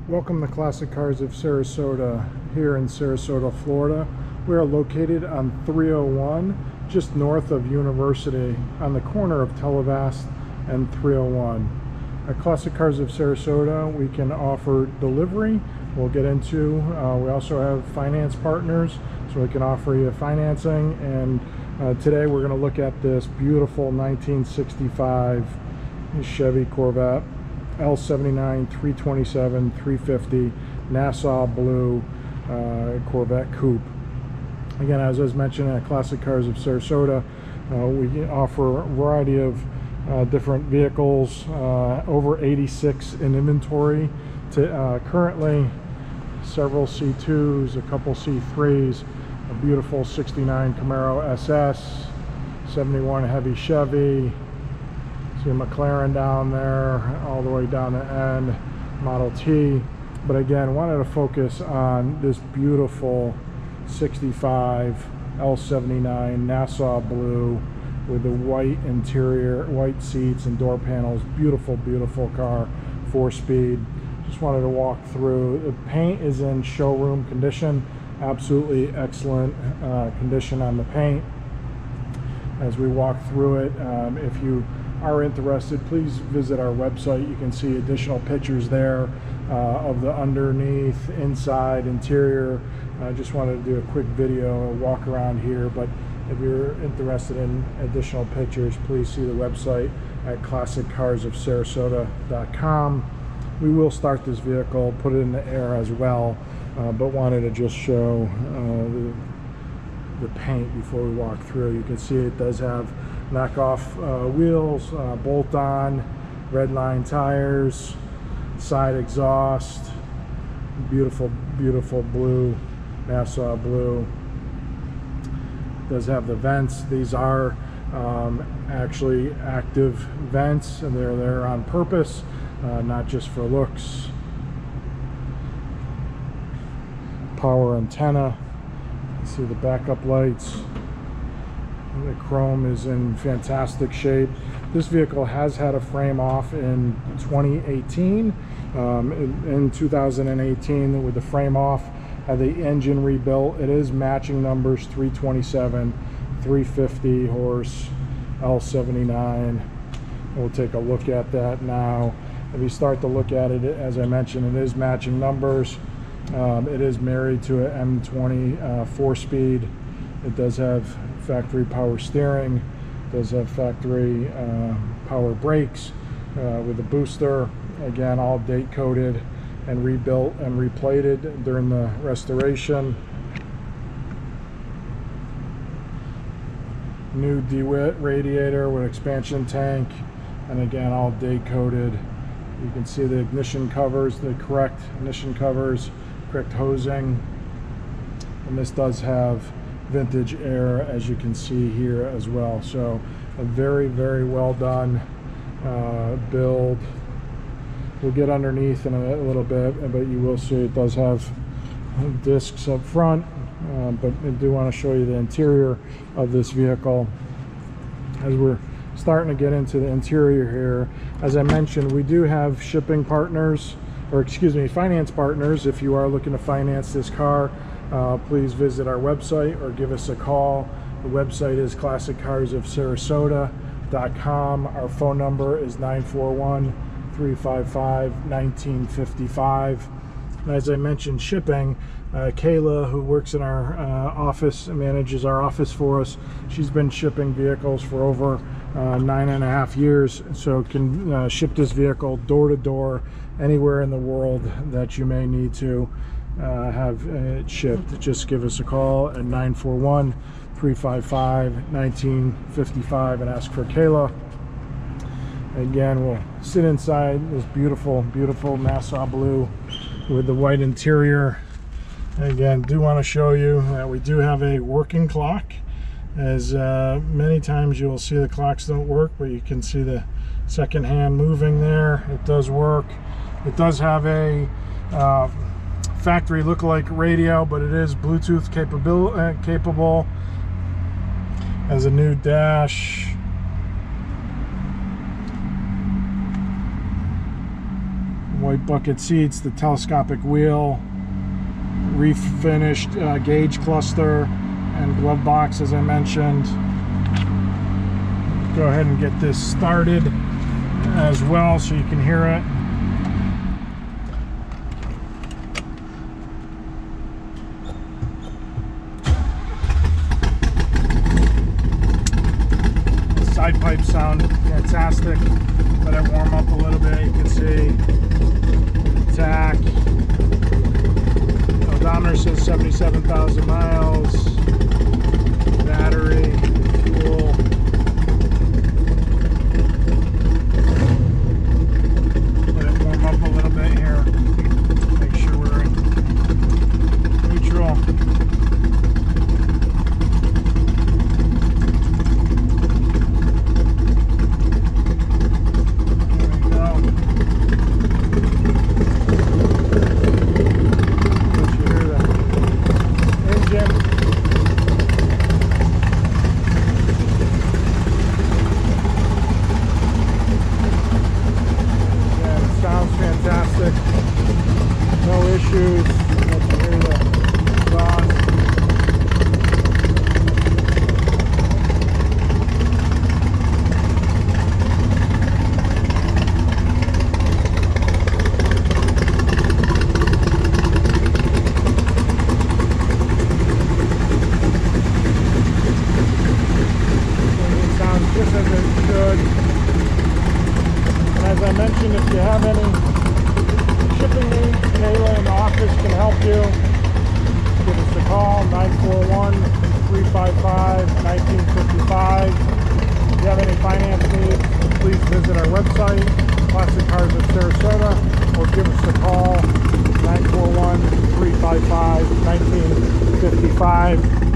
Welcome to Classic Cars of Sarasota here in Sarasota, Florida. We are located on 301 just north of University on the corner of Televast and 301. At Classic Cars of Sarasota, we can offer delivery. We'll get into, we also have finance partners, so we can offer you financing. And today we're going to look at this beautiful 1965 Chevy Corvette. L79, 327, 350, Nassau Blue Corvette Coupe. Again, as I was mentioning at Classic Cars of Sarasota, we offer a variety of different vehicles, over 86 in inventory. Currently, several C2s, a couple C3s, a beautiful 69 Camaro SS, 71 heavy Chevy. See a McLaren down there, all the way down the end, Model T. But again, wanted to focus on this beautiful 65 L79 Nassau Blue with the white interior, white seats and door panels. Beautiful, beautiful car, 4-speed. Just wanted to walk through. The paint is in showroom condition, absolutely excellent condition on the paint. As we walk through it, if you are interested, please visit our website. You can see additional pictures there of the underneath, inside, interior. I just wanted to do a quick video, walk around here, but if you're interested in additional pictures, please see the website at classiccarsofsarasota.com. We will start this vehicle, put it in the air as well, but wanted to just show the paint before we walk through. You can see it does have knockoff wheels, bolt-on, red line tires, side exhaust, beautiful, beautiful blue, Nassau Blue. Does have the vents. These are actually active vents, and they're there on purpose, not just for looks. Power antenna. See the backup lights. The chrome is in fantastic shape. This vehicle has had a frame off in 2018. In 2018, with the frame off, had the engine rebuilt. It is matching numbers, 327, 350 horse, L79. We'll take a look at that now. If you start to look at it, as I mentioned, it is matching numbers. It is married to an M20 4-speed. It does have factory power steering, does have factory power brakes with a booster. Again, all date coded and rebuilt and replated during the restoration. New DeWitt radiator with expansion tank, and again, all date coded. You can see the ignition covers, the correct ignition covers, correct hosing, and this does have vintage air, as you can see here as well. So a very, very well done build. We'll get underneath in a little bit, but you will see it does have discs up front, but I do want to show you the interior of this vehicle as we're starting to get into the interior here. As I mentioned, we do have shipping partners, or excuse me, finance partners. If you are looking to finance this car, please visit our website or give us a call. The website is classiccarsofsarasota.com. Our phone number is 941-355-1955. And as I mentioned, shipping, Kayla, who works in our office and manages our office for us, she's been shipping vehicles for over 9.5 years, so can ship this vehicle door to door anywhere in the world that you may need to have it shipped. Just give us a call at 941-355-1955 and ask for Kayla. Again, we'll sit inside this beautiful, beautiful Nassau Blue with the white interior. Again, do want to show you that we do have a working clock, as many times you will see the clocks don't work, but you can see the second hand moving there. It does work. It does have a factory look-alike radio, but it is Bluetooth capable. Has a new dash. white bucket seats, the telescopic wheel, refinished gauge cluster, and glove box, as I mentioned. Go ahead and get this started as well so you can hear it. The side pipes sound fantastic. Let it warm up a little bit. You can see the tach. The odometer says 77,000 miles. Battery, fuel. Let it warm up a little bit here. Make sure we're in neutral. No issues. Let you hear the exhaust. It sounds just as it should. And as I mentioned, if you have any shipping needs, Kayla in the office can help you. Give us a call, 941-355-1955. If you have any finance needs, please visit our website, Classic Cars of Sarasota, or give us a call, 941-355-1955.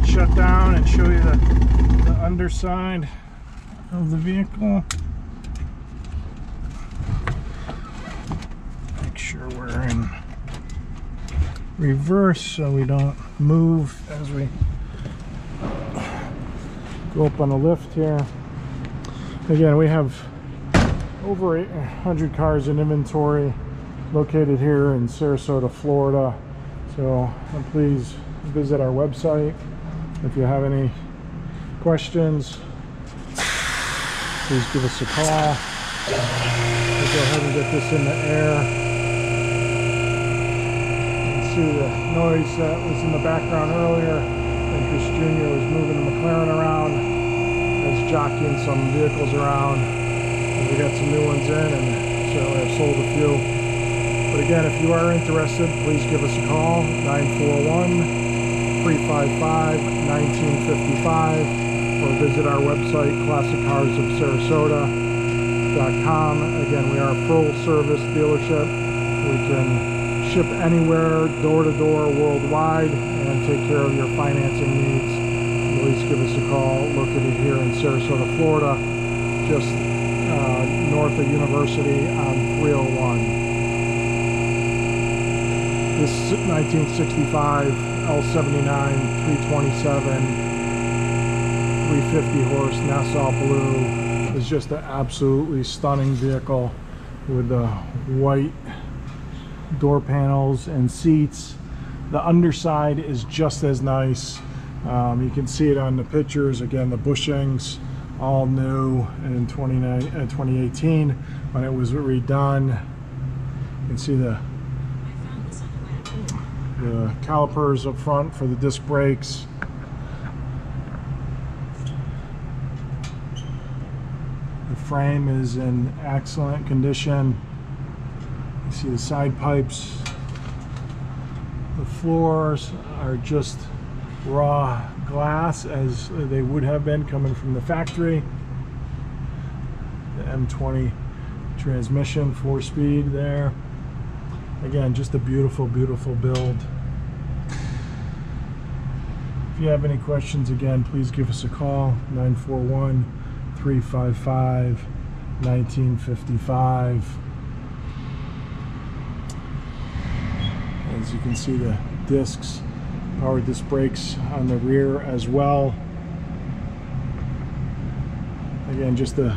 Shut down and show you the underside of the vehicle. Make sure we're in reverse so we don't move as we go up on the lift here. Again, we have over 800 cars in inventory located here in Sarasota, Florida. So please visit our website. If you have any questions, please give us a call. We'll go ahead and get this in the air. You can see the noise that was in the background earlier. And Chris Jr. was moving the McLaren around. I was jockeying some vehicles around. And we got some new ones in, and certainly I've sold a few. But again, if you are interested, please give us a call, 941-355-1955, or visit our website, classiccarsofsarasota.com. Again, we are a full service dealership. We can ship anywhere, door to door, worldwide, and take care of your financing needs. Please give us a call, located here in Sarasota, Florida, just north of University on 301. This 1965 L79 327 350 horse Nassau Blue is just an absolutely stunning vehicle with the white door panels and seats. The underside is just as nice. You can see it on the pictures. Again, the bushings all new in 2018 when it was redone. You can see the calipers up front for the disc brakes. The frame is in excellent condition. You see the side pipes. The floors are just raw glass as they would have been coming from the factory. The M20 transmission, 4-speed there. Again, just a beautiful, beautiful build. If you have any questions, again, please give us a call, 941-355-1955. As you can see, the discs, power disc brakes on the rear as well. Again, just a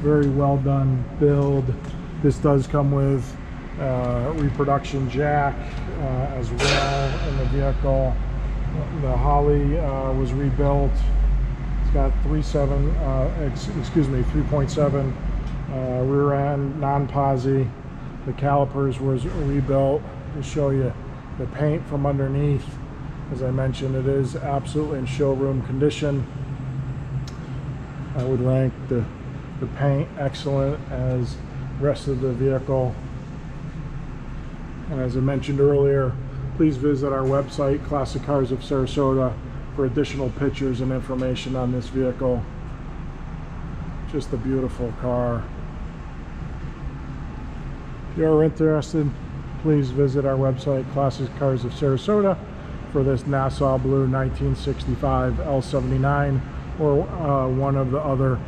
very well done build. This does come with reproduction jack as well in the vehicle. The Holly was rebuilt. It's got 3.7 rear end, non-posi. The calipers was rebuilt. To show you the paint from underneath, as I mentioned, it is absolutely in showroom condition. I would rank the paint excellent as rest of the vehicle. And as I mentioned earlier, please visit our website, Classic Cars of Sarasota, for additional pictures and information on this vehicle. Just a beautiful car. If you are interested, please visit our website, Classic Cars of Sarasota, for this Nassau Blue 1965 L79 or one of the other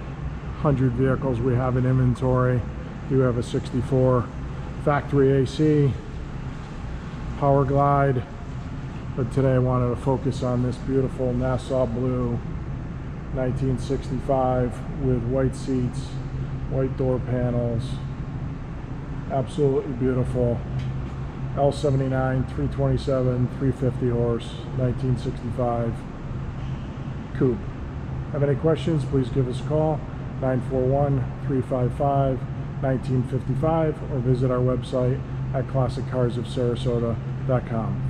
100 vehicles we have in inventory. We do have a 64 factory AC, Power Glide, but today I wanted to focus on this beautiful Nassau Blue 1965 with white seats, white door panels. Absolutely beautiful. L79, 327, 350 horse, 1965 coupe. Have any questions, please give us a call, 941-355-1955, or visit our website at classiccarsofsarasota.com.